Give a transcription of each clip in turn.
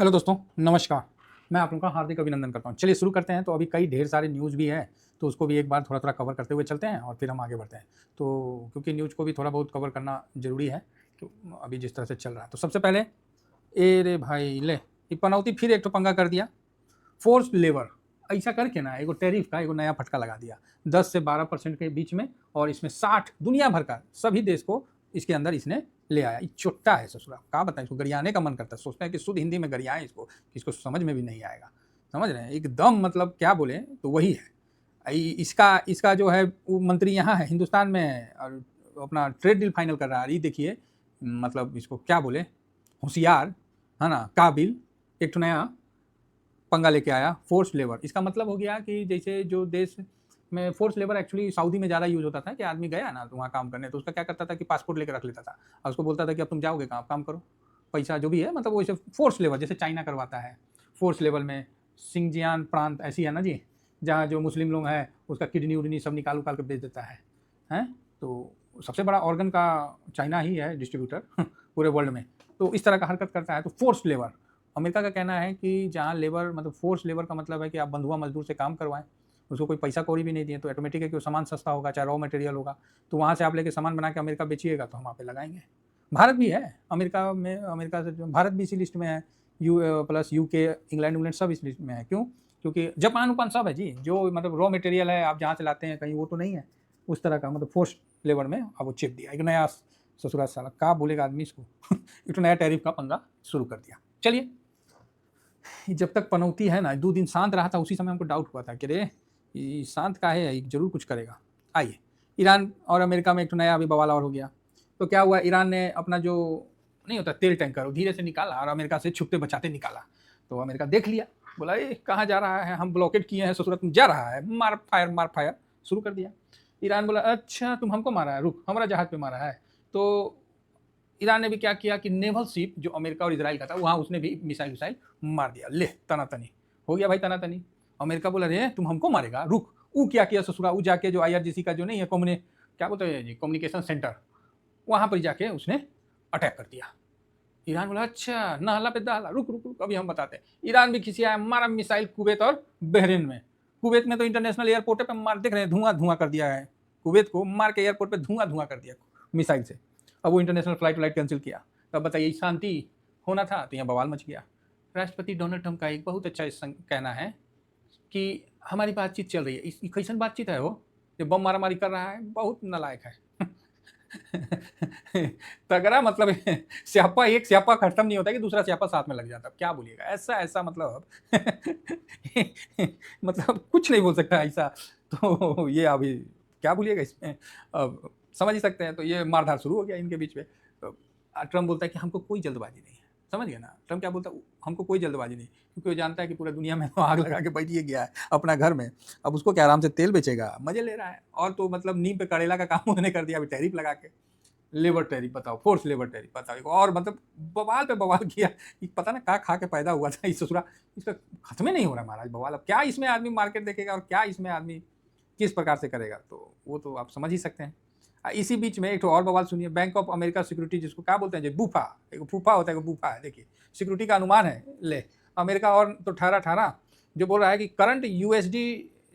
Hello दोस्तों, नमस्कार। मैं आप लोगों का हार्दिक अभिनंदन करता हूँ। चलिए शुरू करते हैं। तो अभी कई ढेर सारे न्यूज़ भी है, तो उसको भी एक बार थोड़ा-थोड़ा कवर करते हुए चलते हैं और फिर हम आगे बढ़ते हैं। तो क्योंकि न्यूज़ को भी थोड़ा बहुत कवर करना ज़रूरी है, क्यों अभी जिस तरह से चल रहा है। तो सबसे पहले ए रे भाई ले! ये पनौती फिर एक ठो पंगा कर दिया। फ़ोर्स्ड लेबर ऐसा करके ना एगो टैरिफ का एगो नया फटका लगा दिया 10 से 12% के बीच में, और इसमें 60 दुनिया भर का सभी देश को इसके अंदर इसने ले आया। ये चुट्टा है ससुरा, क्या बताएं, इसको गरियाने का मन करता है। सोचते हैं कि शुद्ध हिंदी में गरियाएं इसको, कि इसको समझ में भी नहीं आएगा। समझ रहे हैं, एकदम मतलब क्या बोले तो वही है। इसका इसका जो है वो मंत्री यहाँ है हिंदुस्तान में है, और अपना ट्रेड डील फाइनल कर रहा है। ये देखिए, मतलब इसको क्या बोले, होशियार है ना, काबिल, एक ठो नया पंगा लेके आया फोर्स लेबर। इसका मतलब हो गया कि जैसे जो देश में फोर्स लेबर एक्चुअली सऊदी में ज़्यादा यूज़ होता था, कि आदमी गया ना तो वहाँ काम करने, तो उसका क्या करता था कि पासपोर्ट लेकर रख लेता था और उसको बोलता था कि अब तुम जाओगे कहाँ, काम करो, पैसा जो भी है, मतलब वैसे फोर्स लेबर जैसे चाइना करवाता है। फोर्स लेबर में सिंगजियान प्रांत ऐसी है ना जी, जहाँ जो मुस्लिम लोग हैं उसका किडनी उडनी सब निकाल उकाल कर बेच देता है हैं। तो सबसे बड़ा ऑर्गन का चाइना ही है डिस्ट्रीब्यूटर पूरे वर्ल्ड में। तो इस तरह का हरकत करता है। तो फोर्स लेबर, अमेरिका का कहना है कि जहाँ लेबर मतलब फोर्स लेबर का मतलब है कि आप बंधुआ मजदूर से काम करवाएं, उसको कोई पैसा कौड़ी भी नहीं दिए, तो ऑटोमेटिक है कि वो सामान सस्ता होगा, चाहे रॉ मटेरियल होगा, तो वहाँ से आप लेके सामान बना के अमेरिका बेचिएगा तो हम वहाँ पे लगाएंगे। भारत भी है अमेरिका में, अमेरिका से भारत भी इसी लिस्ट में है। प्लस यूके, इंग्लैंड इंग्लैंड सब इस लिस्ट में है। क्यों? क्योंकि जापान उपान सब है जी, जो मतलब रॉ मटेरियल है आप जहाँ से लाते हैं कहीं, वो तो नहीं है उस तरह का, मतलब फोर्स लेबर में अब वो चिप दिया एक नया ससुराल साला, क्या बोलेगा आदमी इसको एक नया टैरिफ का पंगा शुरू कर दिया। चलिए, जब तक पनौती है ना, 2 दिन शांत रहा था, उसी समय हमको डाउट हुआ था कि अरे ये शांत काहे है, जरूर कुछ करेगा। आइए, ईरान और अमेरिका में एक नया अभी बवाल और हो गया। तो क्या हुआ, ईरान ने अपना जो नहीं होता तेल टैंकर वो धीरे से निकाला और अमेरिका से छुपते बचाते निकाला। तो अमेरिका देख लिया, बोला ये कहाँ जा रहा है, हम ब्लॉकेट किए हैं, ससुराल तुम जा रहा है, मार फायर शुरू कर दिया। ईरान बोला अच्छा तुम हमको मारा है, रुक, हमारा जहाज पे मारा है। तो ईरान ने भी क्या किया कि नेवल शिप जो अमेरिका और इजराइल का था, वहाँ उसने भी मिसाइल विसाइल मार दिया। ले तनातनी हो गया भाई, तनातनी। अमेरिका बोला रे तुम हमको मारेगा, रुक। ऊ क्या किया ससुरा, ऊ जाके जो IRGC का जो नहीं है क्या बोलते हैं जी, कम्युनिकेशन सेंटर, वहाँ पर जाके उसने अटैक कर दिया। ईरान बोला अच्छा नहला पे दहला, रुक रुक रुक अभी हम बताते हैं। ईरान भी खिसिया, मारा मिसाइल कुवैत और बहरीन में। कुवैत में तो इंटरनेशनल एयरपोर्ट पे मार, देख रहे हैं धुआं धुआं कर दिया है। कुवैत को मार के एयरपोर्ट पे धुआं धुआं कर दिया मिसाइल से। अब वो इंटरनेशनल फ्लाइट कैंसिल किया। तब बताइए, शांति होना था तो यहाँ बवाल मच गया। राष्ट्रपति डोनाल्ड ट्रंप का एक बहुत अच्छा कहना है कि हमारी बातचीत चल रही है। इस कैसन बातचीत है वो, जो बम मारा मारी कर रहा है, बहुत नालायक है तगड़ा मतलब स्यापा, एक स्यापा खत्म नहीं होता कि दूसरा स्यापा साथ में लग जाता। क्या बोलिएगा, ऐसा ऐसा मतलब मतलब कुछ नहीं बोल सकता ऐसा। तो ये अभी क्या बोलिएगा इसमें, अब समझ ही सकते हैं। तो ये मारधार शुरू हो गया इनके बीच में। तो ट्रम्प बोलता है कि हमको कोई जल्दबाजी नहीं है। समझ गया ना, ट्रम्प क्या बोलता है, हमको कोई जल्दबाजी नहीं, क्योंकि वो जानता है कि पूरा दुनिया में आग लगा के बैठिए गया है अपना घर में। अब उसको क्या आराम से तेल बेचेगा, मजे ले रहा है। और तो मतलब नीम पे करेला का काम उसने कर दिया अभी टैरिफ लगा के। लेबर टैरिफ बताओ, फोर्स लेबर टैरिफ बताओ, और मतलब बवाल पे बवाल किया। पता ना कहाँ खा के पैदा हुआ था इस ससुरा, इसका खत्म ही नहीं हो रहा महाराज बवाल। अब क्या इसमें आदमी मार्केट देखेगा और क्या इसमें आदमी किस प्रकार से करेगा, तो वो तो आप समझ ही सकते हैं। इसी बीच में एक और बवाल सुनिए। बैंक ऑफ अमेरिका सिक्योरिटी, जिसको क्या बोलते हैं जी, बूफा, एक फूफा होता है, एक बूफा है। देखिए, सिक्योरिटी का अनुमान है, ले अमेरिका और तो ठहरा ठहरा, जो बोल रहा है कि करंट USD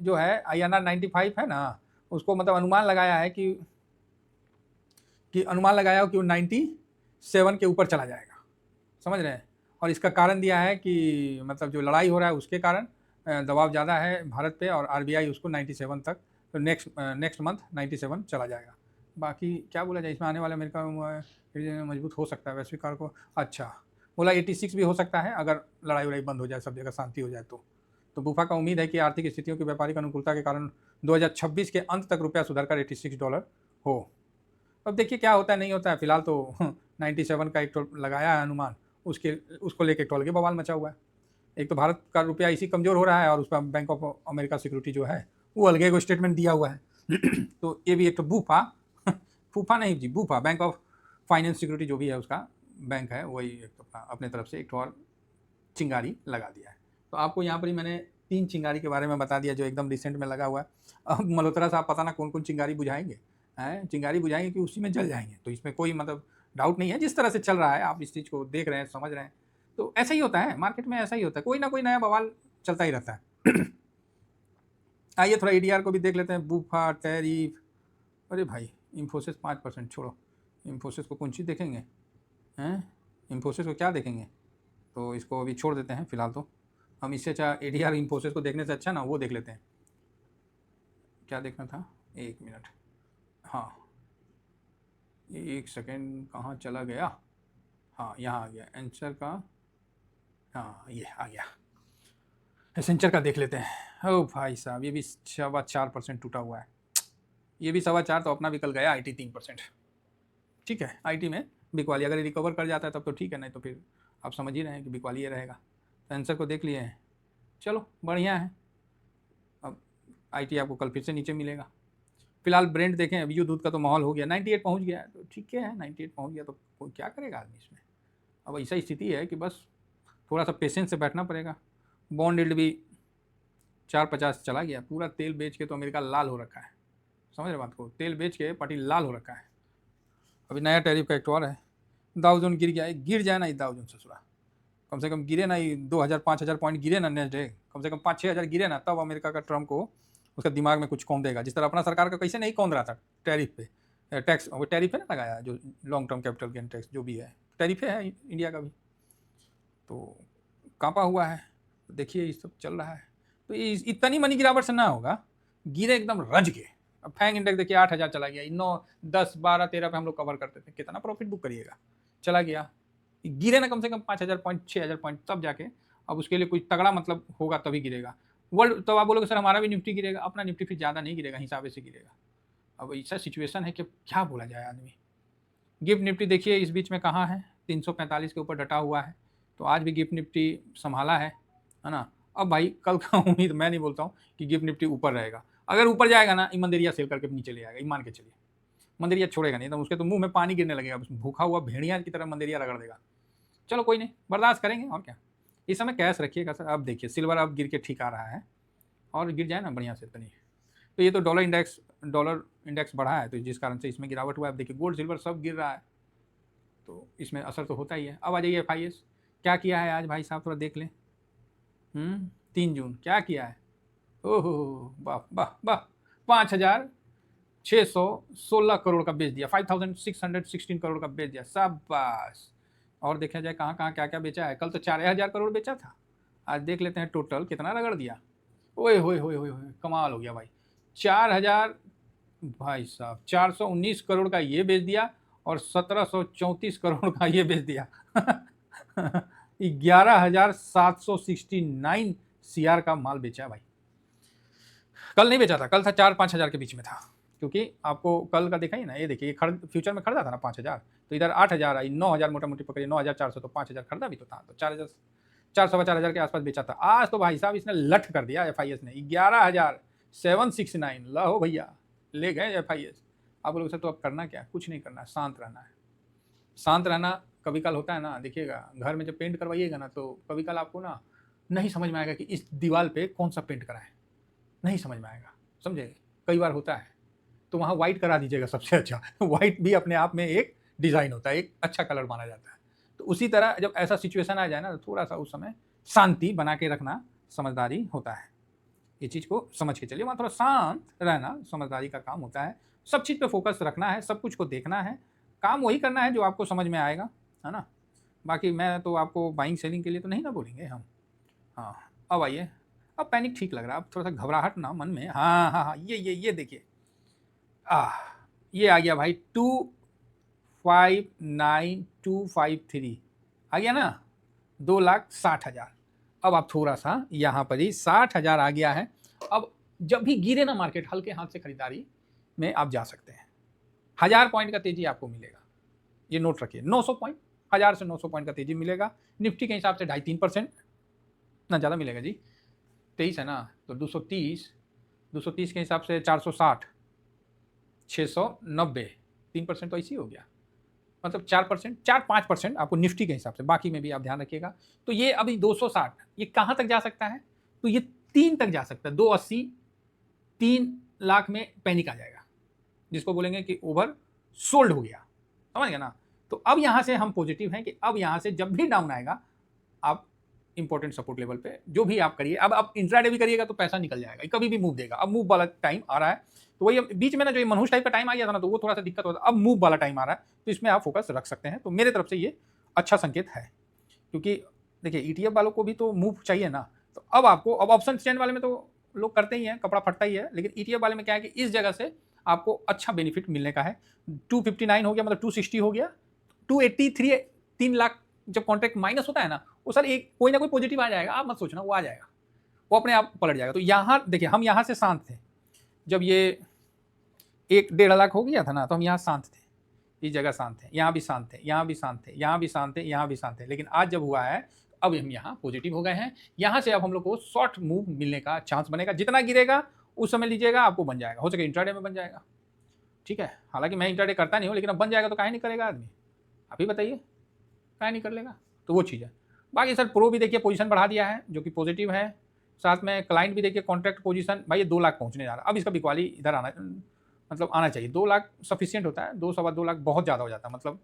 जो है INR 95 है ना, उसको मतलब अनुमान लगाया है कि अनुमान लगाया हो कि वो 97 के ऊपर चला जाएगा। समझ रहे हैं। और इसका कारण दिया है कि मतलब जो लड़ाई हो रहा है उसके कारण दबाव ज़्यादा है भारत पे, और RBI उसको 97 तक, तो नेक्स्ट मंथ 97 चला जाएगा। बाकी क्या बोला जाए, इसमें आने वाले अमेरिका में मजबूत हो सकता है वैश्विक कारक को। अच्छा बोला 86 भी हो सकता है अगर लड़ाई वड़ाई बंद हो जाए, सब जगह शांति हो जाए। तो बुफा का उम्मीद है कि आर्थिक स्थितियों की व्यापारिक अनुकूलता के कारण 2026 के अंत तक रुपया सुधरकर $86 हो। अब देखिए क्या होता है नहीं होता है। फिलहाल तो 97 का एक तो लगाया है अनुमान, उसको लेके एक तो अलगे बवाल मचा हुआ है। एक तो भारत का रुपया इसी कमज़ोर हो रहा है, और उस पर बैंक ऑफ अमेरिका सिक्योरिटी जो है वो अलगे को स्टेटमेंट दिया हुआ है तो ये भी एक तो बूफा फूफा नहीं जी, BofA, bank of finance security जो भी है उसका बैंक है, वही एक तो अपने तरफ से एक और चिंगारी लगा दिया है। तो आपको यहाँ पर ही मैंने 3 चिंगारी के बारे में बता दिया जो एकदम रिसेंट में लगा हुआ है। अब मल्होत्रा साहब पता ना कौन कौन चिंगारी बुझाएंगे, हैं चिंगारी बुझाएंगे कि उसी में जल जाएंगे। तो इसमें कोई मतलब डाउट नहीं है, जिस तरह से चल रहा है आप इस चीज़ को देख रहे हैं, समझ रहे हैं। तो ऐसा ही होता है मार्केट में, ऐसा ही होता है, कोई ना कोई नया बवाल चलता ही रहता है। आइए थोड़ा एडीआर को भी देख लेते हैं। बूफा, टैरिफ, अरे भाई इन्फोसिस 5%, छोड़ो, इन्फोसिस को कौन चीज़ देखेंगे हैं, इन्फोसिस को क्या देखेंगे, तो इसको अभी छोड़ देते हैं फिलहाल। तो हम इससे अच्छा एडीआर इन्फोसिस को देखने से अच्छा ना वो देख लेते हैं। क्या देखना था, 1 मिनट, हाँ 1 सेकेंड, कहाँ चला गया, हाँ यहाँ आ गया एंचर का, हाँ ये आ गया, एसेंचर का देख लेते हैं। ओ भाई साहब ये भी 4.25% टूटा हुआ है, ये भी 4.25, तो अपना भी कल गया आईटी 3%। ठीक है, आईटी में बिकवाली अगर रिकवर कर जाता है तब तो ठीक है, नहीं तो फिर आप समझ ही रहे हैं कि बिकवाली ये रहेगा। एंसर को देख लिए हैं, चलो बढ़िया है। अब आईटी आपको कल फिर से नीचे मिलेगा। फिलहाल ब्रेंड देखें, अभी युद्ध का तो माहौल हो गया, 98 पहुंच गया है, तो ठीक है 98 पहुंच गया तो कोई क्या करेगा आदमी इसमें। अब ऐसा स्थिति है कि बस थोड़ा सा पेशेंस से बैठना पड़ेगा। बॉन्ड यील्ड भी 4.50 चला गया, पूरा तेल बेच के तो अमेरिका लाल हो रखा है, समझ रहे बात को, तेल बेच के पार्टी लाल हो रखा है। अभी नया टैरिफ का एक और है, दाउ जोन गिर गया, गिर जाए ना ये दाउ जोन ससुरा, कम से कम गिरे ना, ये 2000-5000 पॉइंट गिरे ना नेक्स्ट डे, कम से कम 5-6 हज़ार गिरे ना, तब अमेरिका का ट्रम्प को उसका दिमाग में कुछ कौंधेगा। जिस तरह अपना सरकार का कैसे नहीं कौंध रहा था टैरिफ पे, टैक्स वो टैरिफ है ना लगाया, जो long term capital gain tax जो भी है टैरिफ है इंडिया का भी, तो कांपा हुआ है। देखिए ये सब चल रहा है, तो इतनी मनी गिरावट से ना होगा, गिरे एकदम रज के। अब फैंग इंडेक्स देखिए 8000 चला गया, 9, 10, 12, 13 पे हम लोग कवर करते थे, कितना प्रॉफिट बुक करिएगा, चला गया। गिरे ना कम से कम 5000 पॉइंट, 6000 पॉइंट, तब जाके अब उसके लिए कोई तगड़ा मतलब होगा तभी गिरेगा। वर्ल्ड तो आप बोलोगे सर हमारा भी निफ्टी गिरेगा, अपना निफ्टी फिर ज़्यादा नहीं गिरेगा, हिसाब से गिरेगा। अब ऐसा सिचुएशन है कि क्या बोला जाए आदमी। गिफ्ट निफ्टी देखिए इस बीच में कहाँ है, 345 के ऊपर डटा हुआ है, तो आज भी गिफ्ट निफ्टी संभाला है ना। अब भाई कल का उम्मीद मैं नहीं बोलता हूँ कि गिफ्ट निफ्टी ऊपर रहेगा, अगर ऊपर जाएगा ना मंदिरिया सेल करके नीचे ले आएगा, मान के चलिए मंदिरिया छोड़ेगा नहीं, तो उसके तो मुंह में पानी गिरने लगेगा, भूखा हुआ भेड़िया की तरह मंदिरिया रगड़ देगा। चलो कोई नहीं, बर्दाश्त करेंगे और क्या। इस समय कैश रखिएगा सर। अब देखिए सिल्वर अब गिर के ठीक आ रहा है, और गिर जाए ना बढ़िया से तनी, तो ये तो डॉलर इंडेक्स बढ़ा है, तो जिस कारण से इसमें गिरावट हुआ है। अब देखिए गोल्ड सिल्वर सब गिर रहा है, तो इसमें असर तो होता ही है। अब आ जाइए FIS, क्या किया है आज भाई साहब, थोड़ा देख लें। 3 जून क्या किया है, ओहो वाह वाह वाह, 5616 करोड़ का बेच दिया, 5616 करोड़ का बेच दिया, शाबाश। और देखा जाए कहाँ कहाँ क्या क्या बेचा है, कल तो 4000 करोड़ बेचा था, आज देख लेते हैं टोटल कितना रगड़ दिया। ओए होए होए होए होए, कमाल हो गया भाई, 4000, भाई साहब 419 करोड़ का ये बेच दिया, और 1734 करोड़ का ये बेच दिया। 11,769 CR का माल बेचा है भाई। कल नहीं बेचा था, कल था 4-5 हज़ार के बीच में था, क्योंकि आपको कल का देखा ही ना, ये देखिए फ्यूचर में खरीदा था ना 5000, तो इधर 8000 आई, 9000 मोटा मोटी पकड़िए, 9400, तो 5000 खरीदा भी तो था, तो 4000, 4-4.25 के आसपास बेचा था। आज तो भाई साहब इसने लठ कर दिया FIS ने, 11,769, लो भैया ले गए FIS। आप लोग से तो अब करना क्या, कुछ नहीं करना, शांत रहना है। शांत रहना कभी कल होता है ना, देखिएगा घर में जब पेंट करवाइएगा ना, तो कभी कल आपको ना नहीं समझ में आएगा कि इस दीवार पे कौन सा पेंट कराएं, नहीं समझ में आएगा, समझे, कई बार होता है। तो वहाँ वाइट करा दीजिएगा सबसे अच्छा। वाइट भी अपने आप में एक डिज़ाइन होता है, एक अच्छा कलर माना जाता है। तो उसी तरह जब ऐसा सिचुएशन आ जाए ना, तो थोड़ा सा उस समय शांति बना के रखना समझदारी होता है। ये चीज़ को समझ के चलिए, वहाँ थोड़ा शांत रहना समझदारी का काम होता है। सब चीज़ पे फोकस रखना है, सब कुछ को देखना है, काम वही करना है जो आपको समझ में आएगा, है ना। बाकी मैं तो आपको बाइंग सेलिंग के लिए तो नहीं ना बोलेंगे हम। हाँ अब आइए, अब पैनिक ठीक लग रहा है, अब थोड़ा सा घबराहट ना मन में, हाँ हाँ हाँ, ये देखिए, ये आ गया भाई 259,253 आ गया ना, 2,60,000। अब आप थोड़ा सा यहाँ पर ही 60,000 आ गया है। अब जब भी गिरे ना मार्केट, हल्के हाथ से खरीदारी में आप जा सकते हैं, 1000 पॉइंट का तेजी आपको मिलेगा, ये नोट रखिए, 900 पॉइंट, 1000 से 900 पॉइंट का तेजी मिलेगा। निफ्टी के हिसाब से 2.5-3% ना, ज़्यादा मिलेगा जी, 23 है ना, तो 230 के हिसाब से 460, 690, 3% तो ऐसे ही हो गया, मतलब 4%, 4-5% आपको निफ्टी के हिसाब से, बाकी में भी आप ध्यान रखिएगा। तो ये अभी 260, ये कहाँ तक जा सकता है, तो ये 3 तक जा सकता है, 280, 3 लाख में पैनिक आ जाएगा, जिसको बोलेंगे कि ओवर सोल्ड हो गया, समझ गया ना। तो अब यहाँ से हम पॉजिटिव हैं कि अब यहाँ से जब भी डाउन आएगा आप इंपॉर्टेंट सपोर्ट लेवल पे जो भी आप करिए। अब आप इंट्राडे भी करिएगा तो पैसा निकल जाएगा, कभी भी मूव देगा। अब मूव वाला टाइम आ रहा है, तो वही बीच में ना जो ये मनहूस टाइप का टाइम आ गया था ना, तो वो थोड़ा सा दिक्कत होता है। अब मूव वाला टाइम आ रहा है, तो इसमें आप फोकस रख सकते हैं। तो मेरे तरफ से ये अच्छा संकेत है, क्योंकि देखिए ईटीएफ वालों को भी तो मूव चाहिए ना। तो अब आपको, अब ऑप्शन स्टैंड वाले में तो लोग करते ही हैं, कपड़ा फटता ही है, लेकिन ईटीएफ वाले में क्या है कि इस जगह से आपको अच्छा बेनिफिट मिलने का है। 259 हो गया, मतलब 260 हो गया, 283, 3 लाख जब कॉन्ट्रैक्ट माइनस होता है ना, वो सर एक कोई ना कोई पॉजिटिव आ जाएगा, आप मत सोचना, वो आ जाएगा, वो अपने आप पलट जाएगा। तो यहाँ देखिए हम यहाँ से शांत थे, जब ये 1-1.5 लाख हो गया था ना, तो हम यहाँ शांत थे, इस जगह शांत थे, यहाँ भी शांत थे, यहाँ भी शांत थे, यहाँ भी शांत थे, यहाँ भी शांत थे। लेकिन आज जब हुआ है, अब हम यहाँ पॉजिटिव हो गए हैं। यहाँ से अब हम लोग को शॉर्ट मूव मिलने का चांस बनेगा। जितना गिरेगा उस समय लीजिएगा, आपको बन जाएगा, हो सके इंट्राडे में बन जाएगा, ठीक है। हालांकि मैं इंट्राडे करता नहीं हूँ, लेकिन अब बन जाएगा तो काहे नहीं करेगा आदमी, आप ही बताइए, काहे नहीं कर लेगा। तो वो चीज़ है। बाकी सर प्रो भी देखिए पोजीशन बढ़ा दिया है, जो कि पॉजिटिव है। साथ में क्लाइंट भी देखिए कॉन्ट्रैक्ट पोजीशन, भाई ये 2 लाख पहुंचने जा रहा है। अब इसका बिकवाली इधर आना, मतलब आना चाहिए। 2 लाख सफिशियंट होता है, 2-2.25 लाख बहुत ज़्यादा हो जाता है, मतलब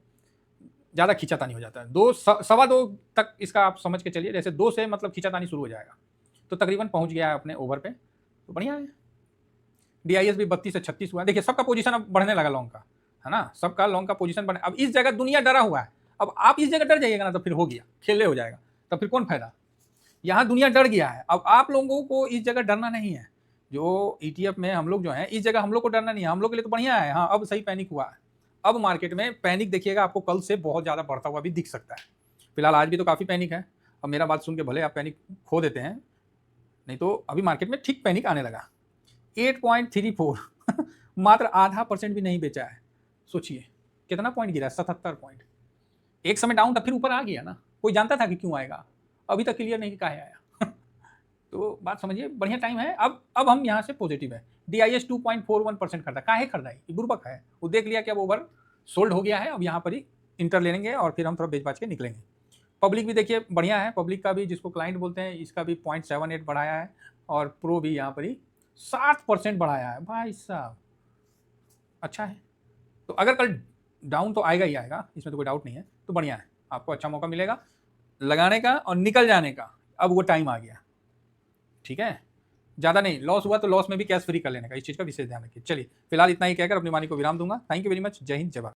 ज़्यादा खींचातानी हो जाता है। 2-2.25 तक इसका आप समझ के चलिए, जैसे 2 से मतलब खींचातानी शुरू हो जाएगा। तो तकरीबन पहुंच गया है अपने ओवर पे, तो बढ़िया है। डीआईएस भी 32 से 36 हुआ है। देखिए सबका पोजीशन अब बढ़ने लगा लॉन्ग का, है ना, सबका लॉन्ग का पोजीशन बढ़ने। अब इस जगह दुनिया डरा हुआ है, अब आप इस जगह डर जाइएगा ना, तो फिर हो गया, खेले हो जाएगा, तो फिर कौन फायदा। यहाँ दुनिया डर गया है, अब आप लोगों को इस जगह डरना नहीं है। जो ईटीएफ में हम लोग जो हैं, इस जगह हम लोग को डरना नहीं है, हम लोग के लिए तो बढ़िया है। हाँ अब सही पैनिक हुआ है, अब मार्केट में पैनिक देखिएगा आपको कल से बहुत ज़्यादा बढ़ता हुआ भी दिख सकता है। फिलहाल आज भी तो काफ़ी पैनिक है। अब मेरा बात सुन के भले आप पैनिक खो देते हैं, नहीं तो अभी मार्केट में ठीक पैनिक आने लगा। 8.34 मात्र ½ % भी नहीं बेचा है। सोचिए कितना पॉइंट गिरा, 77 पॉइंट। एक समय डाउन था, फिर ऊपर आ गया ना, कोई जानता था कि क्यों आएगा, अभी तक क्लियर नहीं कि काहे आया। तो बात समझिए, बढ़िया टाइम है। अब हम यहाँ से पॉजिटिव है। डीआईएस 2.41% खरीदा, काहे खरीदा, ये बुर्बक है, वो देख लिया कि अब ओवर सोल्ड हो गया है, अब यहाँ पर ही इंटर ले लेंगे और फिर हम थोड़ा बेच बाच के निकलेंगे। पब्लिक भी देखिए बढ़िया है, पब्लिक का भी, जिसको क्लाइंट बोलते हैं, इसका भी 0.78 बढ़ाया है, और प्रो भी यहाँ पर ही 7% बढ़ाया है। भाई साहब अच्छा है। तो अगर कल डाउन तो आएगा ही आएगा, इसमें तो कोई डाउट नहीं है, तो बढ़िया है, आपको अच्छा मौका मिलेगा लगाने का और निकल जाने का। अब वो टाइम आ गया, ठीक है। ज़्यादा नहीं, लॉस हुआ तो लॉस में भी कैश फ्री कर लेने का, इस चीज़ का विशेष ध्यान रखिए। चलिए फिलहाल इतना ही कहकर अपनी वाणी को विराम दूंगा। Thank you very much. जय हिंद, जय भारत।